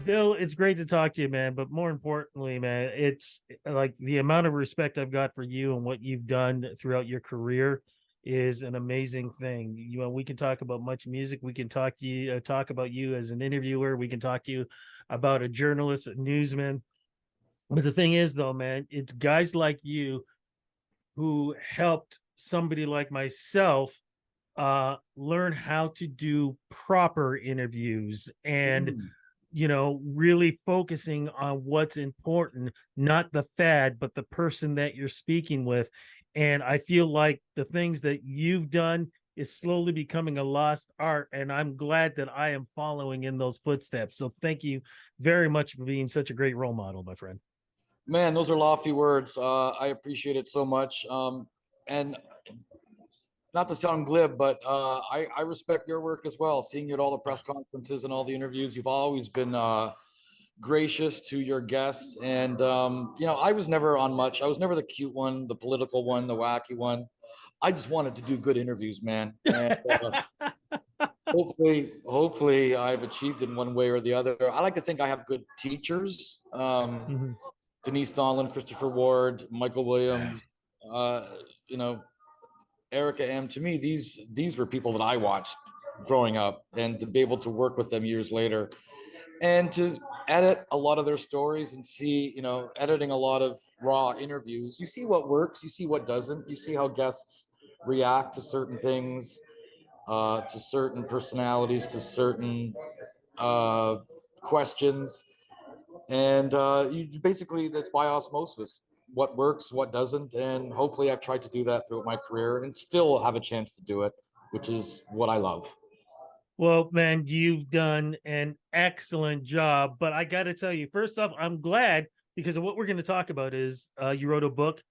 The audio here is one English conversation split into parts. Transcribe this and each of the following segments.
Bill, it's great to talk to you, man. But more importantly, man, it's like the amount of respect I've got for you and what you've done throughout your career is an amazing thing. You know, we can talk about much music. We can talk to you, talk about you as an interviewer. We can talk to you about a journalist, a newsman. But the thing is, though, man, it's guys like you who helped somebody like myself learn how to do proper interviews and Mm. really focusing on what's important, not the fad, but the person that you're speaking with. And I feel like the things that you've done is slowly becoming a lost art. And I'm glad that I am following in those footsteps. So thank you very much for being such a great role model, my friend. Man, those are lofty words. I appreciate it so much. And not to sound glib, but I respect your work as well. Seeing you at all the press conferences and all the interviews, you've always been gracious to your guests. And, I was never on much. I was never the cute one, the political one, the wacky one. I just wanted to do good interviews, man. And hopefully I've achieved in one way or the other. I like to think I have good teachers. Mhm. Denise Donlin, Christopher Ward, Michael Williams, uh, you know, Erica M. To me, these were people that I watched growing up, and to be able to work with them years later, and to edit a lot of their stories and see, editing a lot of raw interviews, you see what works, you see what doesn't, you see how guests react to certain things, to certain personalities, to certain uh, questions, and you basically that's by osmosis what works, what doesn't, and hopefully I've tried to do that throughout my career and still have a chance to do it, which is what I love. Well, man, you've done an excellent job. But I got to tell you, first off, I'm glad because of what we're going to talk about is you wrote a book.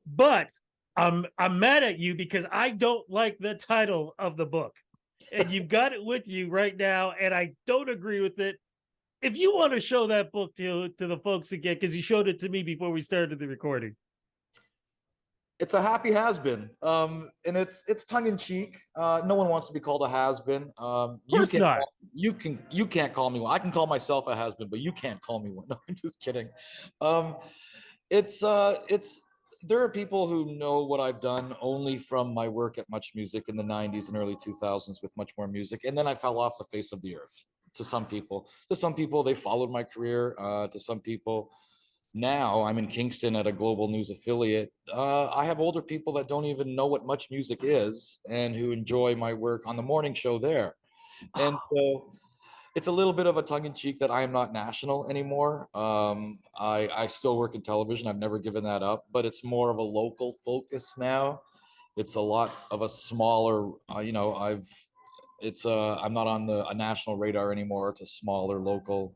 But I'm mad at you because I don't like the title of the book, and you've got it with you right now, and I don't agree with it. If you want to show that book to the folks again, because you showed it to me before we started the recording. It's a happy has been, and it's tongue in cheek. No one wants to be called a has been. Of course not. You can't call me one. I can call myself a has been, but you can't call me one. No, I'm just kidding. Um, it's there are people who know what I've done only from my work at Much Music in the 90s and early 2000s with Much More Music, and then I fell off the face of the earth. To some people, they followed my career. To some people, now I'm in Kingston at a global news affiliate. I have older people that don't even know what Much Music is and who enjoy my work on the morning show there. And so it's a little bit of a tongue in cheek that I am not national anymore. I still work in television. I've never given that up, but it's more of a local focus now. It's a lot of a smaller, I'm not on a national radar anymore. It's a smaller local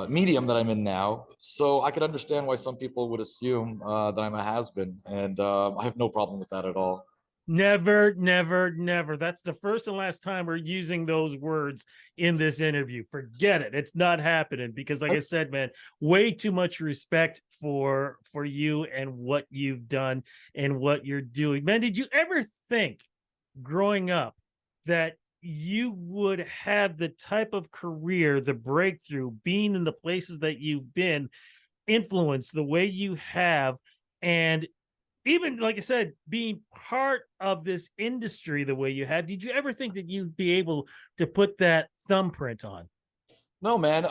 medium that I'm in now. So I could understand why some people would assume that I'm a has-been, and I have no problem with that at all. Never, never, never. That's the first and last time we're using those words in this interview. Forget it. It's not happening because, like I said, man, way too much respect for you and what you've done and what you're doing. Man, did you ever think growing up that you would have the type of career, the breakthrough, being in the places that you've been, influence the way you have, and even like I said, being part of this industry the way you have, did you ever think that you'd be able to put that thumbprint on? No, man.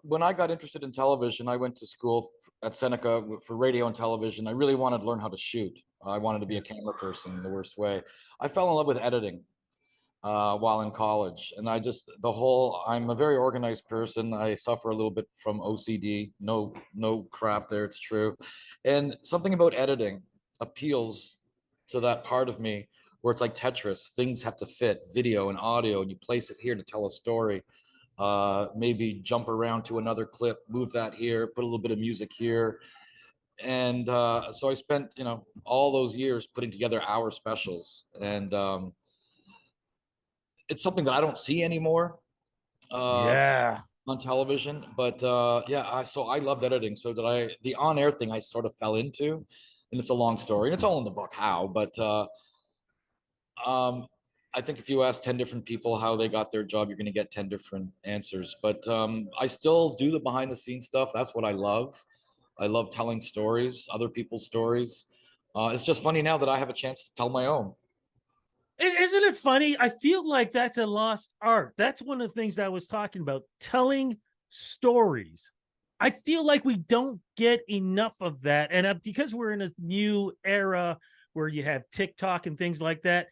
When I got interested in television, I went to school at Seneca for radio and television. I really wanted to learn how to shoot. I wanted to be Yeah. a camera person in the worst way. I fell in love with editing while in college, and I'm a very organized person. I suffer a little bit from OCD. No crap there. It's true. And something about editing appeals to that part of me where it's like Tetris. Things have to fit, video and audio, and you place it here to tell a story. Maybe jump around to another clip, move that here, put a little bit of music here. And so I spent, all those years putting together hour specials. And it's something that I don't see anymore uh, Yeah. on television. But yeah, so I loved editing. So the on-air thing I sort of fell into, and it's a long story, and it's all in the book how. But um, I think if you ask 10 different people how they got their job, you're going to get 10 different answers. But I still do the behind the scenes stuff. That's what I love. I love telling stories, other people's stories. It's just funny now that I have a chance to tell my own. Isn't it funny? I feel like that's a lost art. That's one of the things I was talking about, telling stories. I feel like we don't get enough of that. And because we're in a new era where you have TikTok and things like that,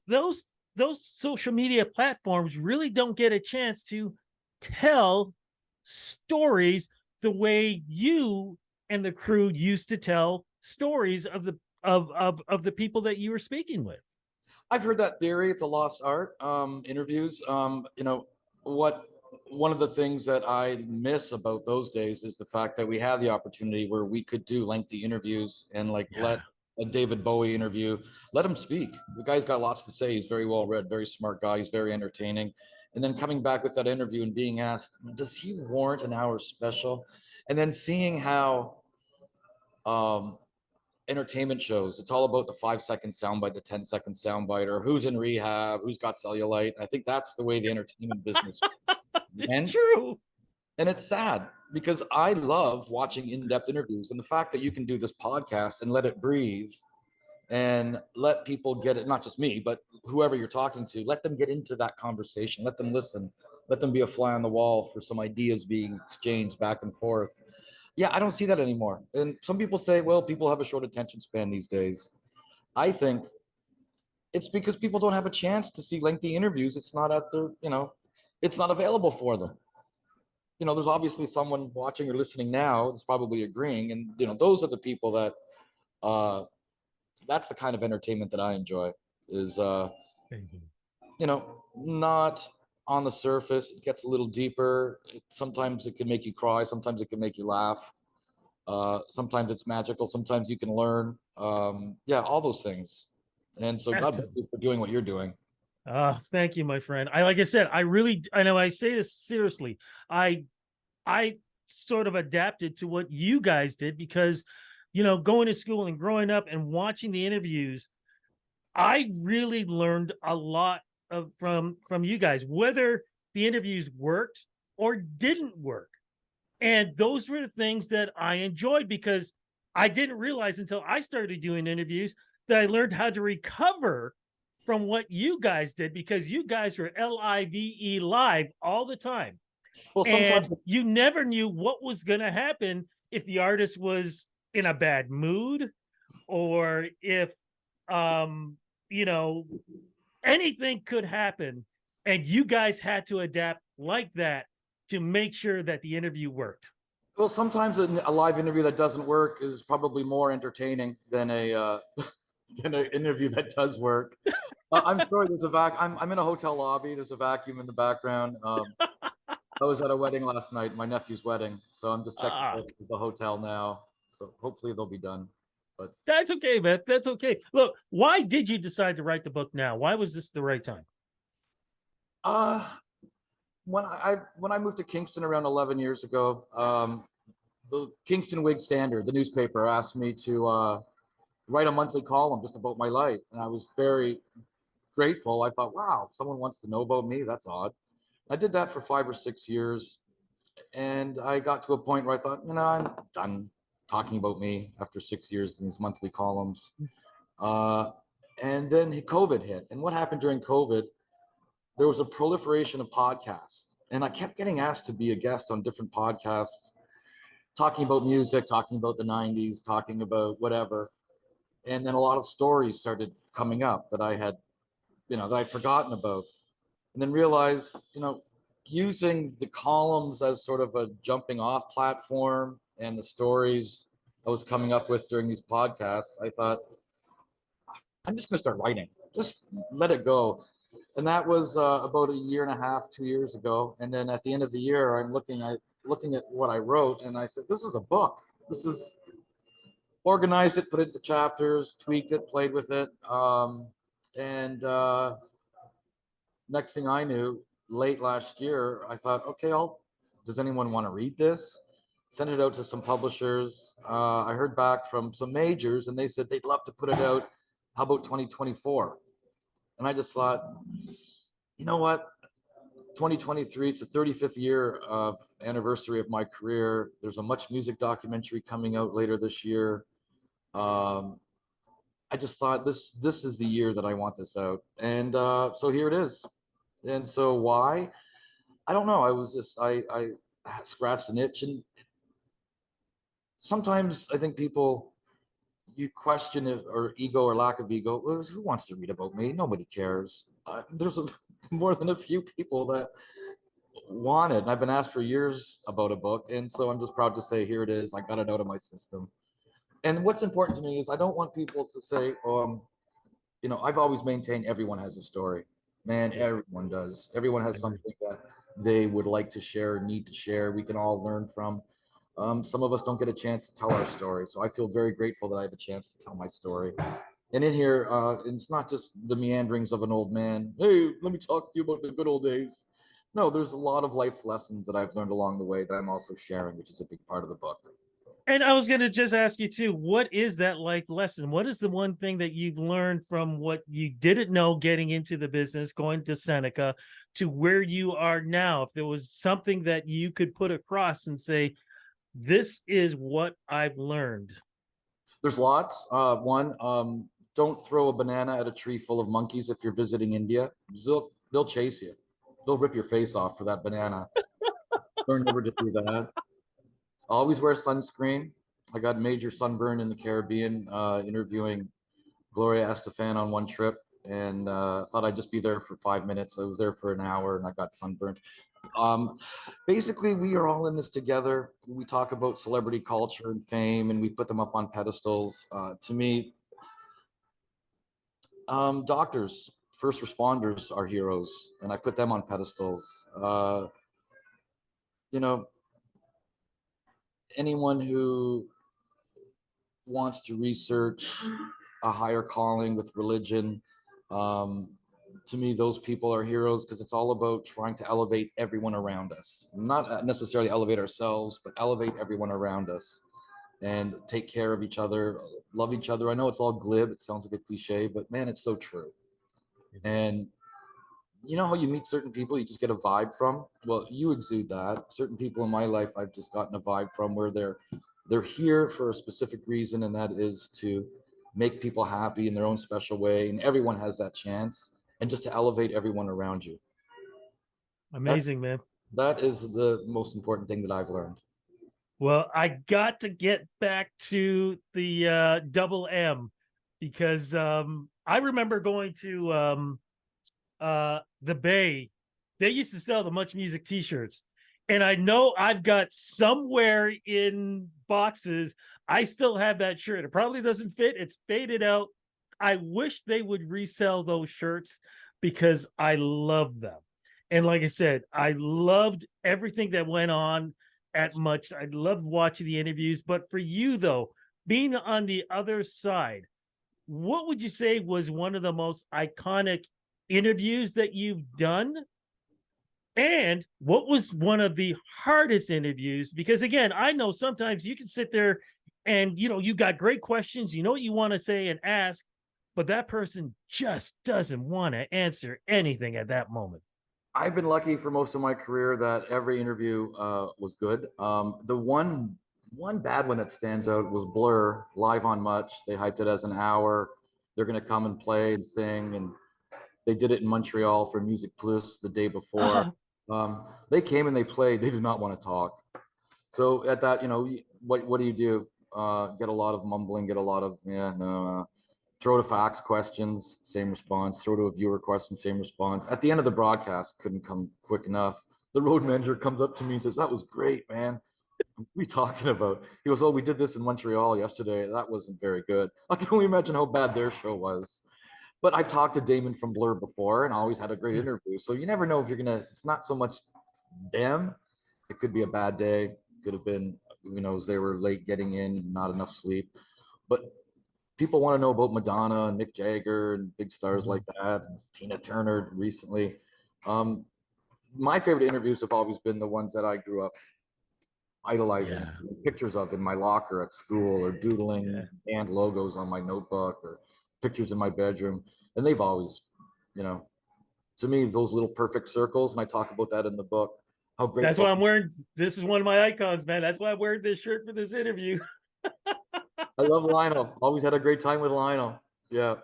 those social media platforms really don't get a chance to tell stories the way you and the crew used to tell stories of the people that you were speaking with. I've heard that theory. It's a lost art. Interviews. What one of the things that I miss about those days is the fact that we had the opportunity where we could do lengthy interviews and let a David Bowie interview, let him speak. The guy's got lots to say. He's very well read, very smart guy. He's very entertaining. And then coming back with that interview and being asked, does he warrant an hour special? And then seeing how entertainment shows, it's all about the 5-second soundbite, the 10-second soundbite, or who's in rehab, who's got cellulite. I think that's the way the entertainment business went. True. And it's sad because I love watching in-depth interviews, and the fact that you can do this podcast and let it breathe and let people get it, not just me, but whoever you're talking to, let them get into that conversation, let them listen, let them be a fly on the wall for some ideas being exchanged back and forth. Yeah, I don't see that anymore. And some people say, well, people have a short attention span these days. I think it's because people don't have a chance to see lengthy interviews. It's not at their, it's not available for them. There's obviously someone watching or listening now that's probably agreeing. And, those are the people that, that's the kind of entertainment that I enjoy is, not on the surface. It gets a little deeper. Sometimes it can make you cry. Sometimes it can make you laugh. Sometimes it's magical. Sometimes you can learn. All those things. And so God bless you for doing what you're doing. Thank you, my friend. Like I said, I know I say this seriously. I sort of adapted to what you guys did because, going to school and growing up and watching the interviews, I really learned a lot from you guys, whether the interviews worked or didn't work. And those were the things that I enjoyed because I didn't realize until I started doing interviews that I learned how to recover from what you guys did because you guys were live all the time. Well, and you never knew what was going to happen if the artist was in a bad mood or if anything could happen, and you guys had to adapt like that to make sure that the interview worked. Well, sometimes a live interview that doesn't work is probably more entertaining than a than an interview that does work. I'm sorry, there's a I'm in a hotel lobby. There's a vacuum in the background. I was at a wedding last night, my nephew's wedding, so I'm just checking the hotel now. So hopefully they'll be done. But that's okay, man. That's okay. Look, why did you decide to write the book now? Why was this the right time? When I moved to Kingston around 11 years ago, the Kingston Whig Standard, the newspaper, asked me to write a monthly column just about my life, and I was very grateful. I thought, wow, someone wants to know about me. That's odd. I did that for 5 or 6 years, and I got to a point where I thought, I'm done talking about me after 6 years in these monthly columns. And then COVID hit. And what happened during COVID, there was a proliferation of podcasts. And I kept getting asked to be a guest on different podcasts, talking about music, talking about the 90s, talking about whatever. And then a lot of stories started coming up that I had, that I'd forgotten about. And then realized, using the columns as sort of a jumping off platform and the stories I was coming up with during these podcasts, I thought, I'm just going to start writing. Just let it go. And that was about 1.5 years, 2 years ago. And then at the end of the year, I'm looking at what I wrote, and I said, this is a book. This is organized it, put it into chapters, tweaked it, played with it. And next thing I knew, late last year, I thought, okay, does anyone want to read this? Sent it out to some publishers. I heard back from some majors, and they said they'd love to put it out. How about 2024? And I just thought, you know what? 2023, it's the 35th year of anniversary of my career. There's a Much Music documentary coming out later this year. Um, I just thought this is the year that I want this out. And so here it is. And so why? I don't know. I scratched an itch. And sometimes I think people, you question if, or ego or lack of ego. Well, who wants to read about me? Nobody cares. There's more than a few people that want it. And I've been asked for years about a book. And so I'm just proud to say, here it is. I got it out of my system. And what's important to me is I don't want people to say, I've always maintained everyone has a story. Man, Yeah, everyone does. Everyone I has agree. something that they would like to share, need to share. We can all learn from. Some of us don't get a chance to tell our story. So I feel very grateful that I have a chance to tell my story. And in here, it's not just the meanderings of an old man. Hey, let me talk to you about the good old days. No, there's a lot of life lessons that I've learned along the way that I'm also sharing, which is a big part of the book. And I was going to just ask you too, what is that life lesson? What is the one thing that you've learned from what you didn't know getting into the business, going to Seneca, to where you are now? If there was something that you could put across and say, this is what I've learned. There's lots. One, don't throw a banana at a tree full of monkeys if you're visiting India. They'll chase you. They'll rip your face off for that banana. Learn never to do that. Always wear sunscreen. I got major sunburn in the Caribbean interviewing Gloria Estefan on one trip, and thought I'd just be there for 5 minutes. I was there for an hour and I got sunburned. Um, Basically, we are all in this together. We talk about celebrity culture and fame, and we put them up on pedestals. To me, doctors, first responders are heroes, and I put them on pedestals. You know, anyone who wants to research a higher calling with religion, um, to me, those people are heroes because it's all about trying to elevate everyone around us. Not necessarily elevate ourselves, but elevate everyone around us and take care of each other, love each other. I know it's all glib, it sounds like a cliche, but man, it's so true. And you know how you meet certain people, you just get a vibe from? Well, you exude that. Certain people in my life, I've just gotten a vibe from where they're here for a specific reason, and that is to make people happy in their own special way. And everyone has that chance, and just to elevate everyone around you. That's Amazing, man. that is the most important thing that I've learned. Well, I got to get back to the double M because I remember going to the Bay. They used to sell the Much Music t-shirts. And I know I've got somewhere in boxes, I still have that shirt. It probably doesn't fit, it's faded out. I wish they would resell those shirts because I love them. And like I said, I loved everything that went on at Much. I loved watching the interviews. But for you, though, being on the other side, what would you say was one of the most iconic interviews that you've done? And what was one of the hardest interviews? Because again, I know sometimes you can sit there and you got great questions, you know what you want to say and ask, but that person just doesn't want to answer anything at that moment. I've been lucky for most of my career that every interview was good. The one bad one that stands out was Blur live on Much. They hyped it as an hour. They're going to come and play and sing, and they did it in Montreal for Music Plus the day before. They came and they played. They did not want to talk. So at that, what do you do? Get a lot of mumbling, get a lot of yeah, no. Throw to fax questions, same response. Throw to a viewer question, same response. At the end of the broadcast, couldn't come quick enough. The road manager comes up to me and says, "That was great, man. What are we talking about?" He goes, "Oh, we did this in Montreal yesterday. That wasn't very good." I can only imagine how bad their show was. But I've talked to Damon from Blur before and always had a great interview. So you never know if you're gonna. It's not so much them. It could be a bad day. Could have been, who knows, they were late getting in, not enough sleep. But people want to know about Madonna and Mick Jagger and big stars like that, and Tina Turner recently. Um, my favorite interviews have always been the ones that I grew up idolizing, Yeah, pictures of in my locker at school, or doodling yeah. band logos on my notebook, or pictures in my bedroom. And they've always you know, to me, those little perfect circles, and I talk about that in the book, how That's why grateful. I'm wearing. This is one of my icons, man. That's why I'm wearing this shirt for this interview. I love Lionel. Always had a great time with Lionel. Yeah.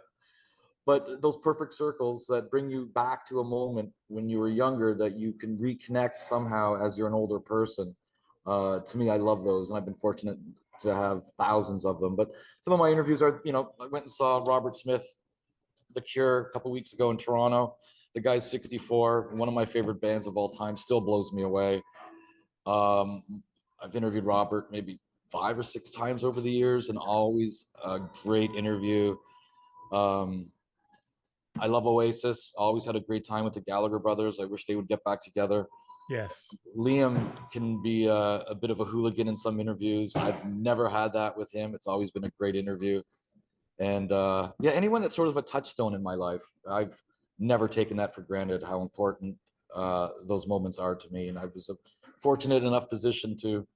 But those perfect circles that bring you back to a moment when you were younger that you can reconnect somehow as you're an older person. To me, I love those, and I've been fortunate to have thousands of them. But some of my interviews are, you know, I went and saw Robert Smith, The Cure, a couple weeks ago in Toronto. The guy's 64, one of my favorite bands of all time, still blows me away. Um, I've interviewed Robert maybe 5 or 6 times over the years, and always a great interview. Um, I love Oasis. Always had a great time with the Gallagher brothers. I wish they would get back together. Yes. Liam can be a bit of a hooligan in some interviews. I've never had that with him. It's always been a great interview. And yeah, anyone that's sort of a touchstone in my life, I've never taken that for granted, how important those moments are to me. And I was a fortunate enough position to,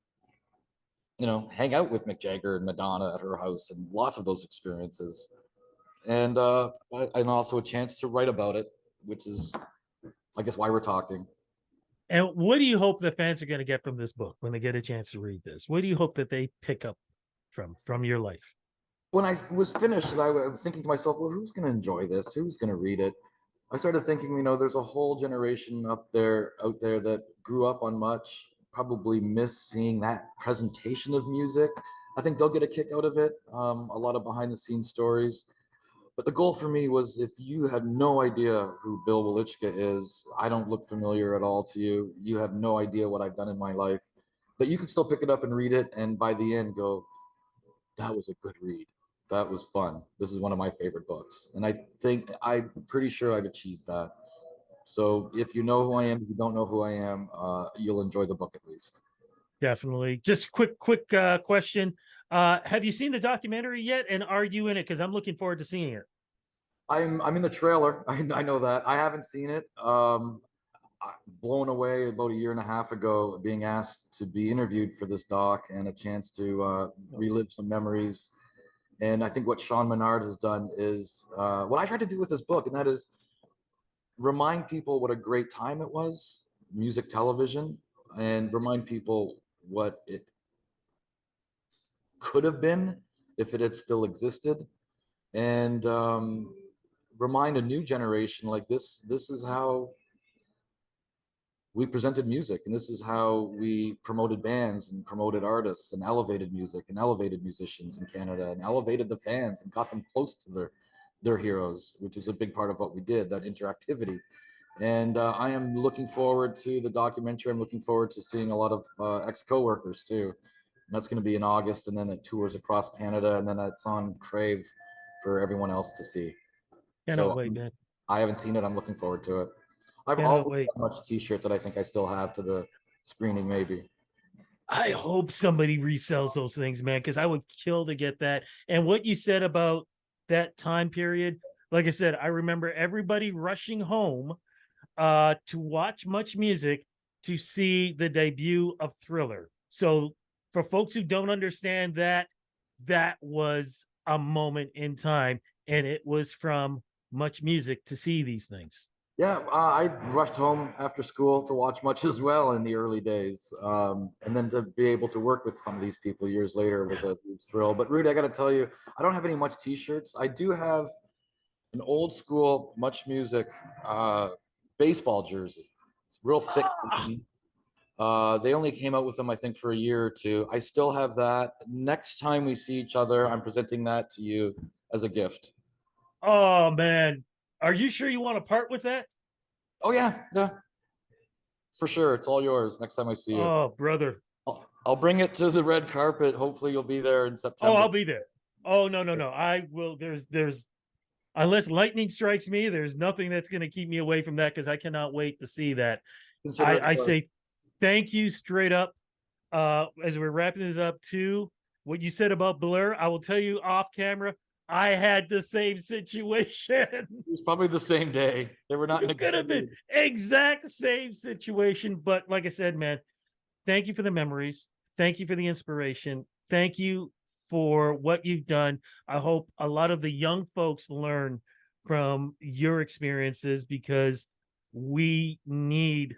you know, hang out with Mick Jagger and Madonna at her house, and lots of those experiences. And also a chance to write about it, which is, I guess, why we're talking. And what do you hope the fans are going to get from this book when they get a chance to read this? What do you hope that they pick up from your life? When I was finished, I was thinking to myself, well, who's going to enjoy this? Who's going to read it? I started thinking, you know, there's a whole generation out there that grew up on Much, probably miss seeing that presentation of music. I think they'll get a kick out of it. A lot of behind the scenes stories. But the goal for me was, if you have no idea who Bill Welychka is, I don't look familiar at all to you. You have no idea what I've done in my life, but you can still pick it up and read it. And by the end go, that was a good read. That was fun. This is one of my favorite books. And I'm pretty sure I've achieved that. So if you know who I am, if you don't know who I am, you'll enjoy the book at least. Definitely. Just quick question. Have you seen the documentary yet? And are you in it? Because I'm looking forward to seeing it. I'm in the trailer. I know that. I haven't seen it. Blown away about a year and a half ago, being asked to be interviewed for this doc, and a chance to relive some memories. And I think what Sean Menard has done is what I tried to do with this book, and that is remind people what a great time it was, music television, and remind people what it could have been if it had still existed, and remind a new generation, like, this is how we presented music, and this is how we promoted bands and promoted artists and elevated music and elevated musicians in Canada and elevated the fans and got them close to their heroes, which was a big part of what we did, that interactivity. And I am looking forward to the documentary. I'm looking forward to seeing a lot of ex-coworkers too. And that's going to be in August, and then it tours across Canada, and then it's on Crave for everyone else to see. Cannot So wait, man. I haven't seen it. I'm looking forward to it. I've Cannot always wait. got much T-shirt that I think I still have to the screening, maybe. I hope somebody resells those things, man, because I would kill to get that. And what you said about that time period, like I said, I remember everybody rushing home to watch Much Music to see the debut of Thriller. So for folks who don't understand that, that was a moment in time, and it was from Much Music to see these things. Yeah, I rushed home after school to watch Much as well in the early days, and then to be able to work with some of these people years later was a huge thrill. But Rudy, I got to tell you, I don't have any Much T-shirts. I do have an old school Much Music baseball jersey. It's real thick. They only came out with them, I think, for a year or two. I still have that. Next time we see each other, I'm presenting that to you as a gift. Oh man, are you sure you want to part with that? Oh yeah, yeah, for sure. It's all yours next time I see you. Oh brother. I'll bring it to the red carpet. Hopefully you'll be there in Oh, September. I'll be there. Oh no. I will. There's unless lightning strikes me, there's nothing that's going to keep me away from that because I cannot wait to see that. Consider I it. say thank you straight up. As we're wrapping this up too, what you said about Blur, I will tell you off camera. I had the same situation. It was probably the same day. They were not in You a could have good been mood. exact same situation, but like I said, man, thank you for the memories. Thank you for the inspiration. Thank you for what you've done. I hope a lot of the young folks learn from your experiences, because we need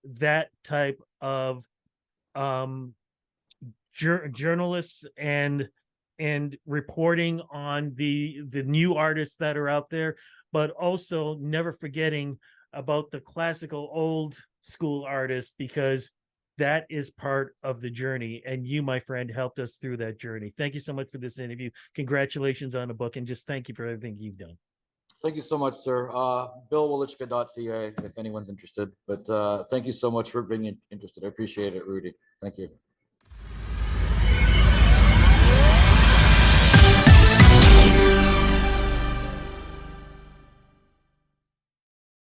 that type of um journalists and reporting on the new artists that are out there, but also never forgetting about the classical old school artists, because that is part of the journey, and you, my friend, helped us through that journey. Thank you so much for this interview. Congratulations on the book, and just thank you for everything you've done. Thank you so much, sir. BillWelychka.ca if anyone's interested. But thank you so much for being interested. I appreciate it, Rudy. Thank you.